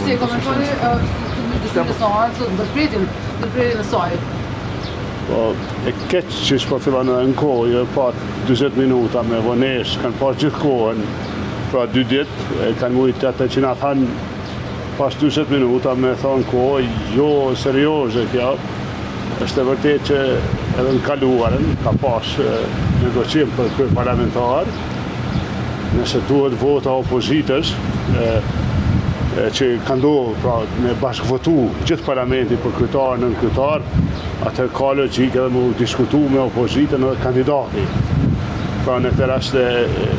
Si e komentoni ndërprimin e saj, ndërprimin e saj? Po, e keq që shpo fillan edhe në kohë, jo pa 20 minuta me vonesh, kanë pas gjithë kohën, pra 2 ditë, kanë mujtë atë që na thanë pas 20 minuta me thonë kohë, jo serioze kjo, është e vërtet që edhe në kaluarën ka pas negocim për kërë parlamentar, nëse duhet vota opozitës, që ka ndohë pra, me bashkëvotu gjithë parlamentin për kryetar në kryetar, atër ka logjik edhe mu diskutu me opozitën edhe kandidati. Pra në këtë rast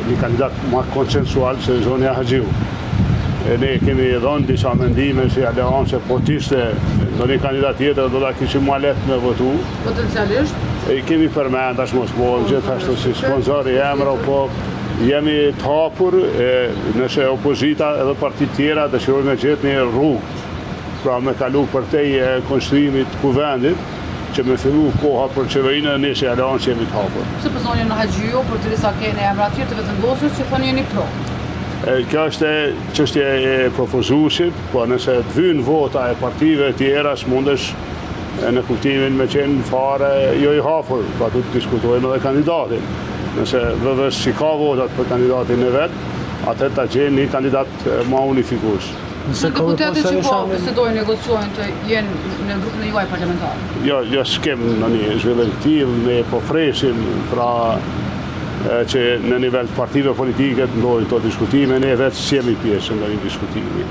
një kandidat ma konsensual se Zonja Haxhiu. Ne kemi dhënë disa mendime si aleancë, po tishte ndonjë kandidat tjetër do ta kishim ma lehtë me votu. Potencialisht? Kemi përmend tash mos po gjithashtu si sponsori emra, po jemi të hapur nëse opozita edhe partit tjera dëshirojnë me gjetë një rrugë, pra me kalu përtej konstruimit kuvendit, që me fillu koha për qeverinë e nëse aleancë jemi të hapur. Pse për Zonjën Haxhiu, për të risa kene emra tjerë të vetëndosur që thoni jeni pro? Kjo është çështje e propozuesit, po nëse të vynë vota e partive tjera, s'mundesh në kuptimin me qenë fare jo i hapur, pra du të diskutojmë edhe kandidatin. Nëse vëvës që ka votat për kandidatin e vetë, atër ta gjenë një kandidat ma unifikues. Në deputetet që po bisedojnë, negociojnë të jenë në grupin e juaj parlamentar? Jo, s'kem në një zhvillim tillë, ne po fresim pra që në nivel partive politike të ndodhin këto diskutime, ne vetë s'jemi pjesë në një diskutimi.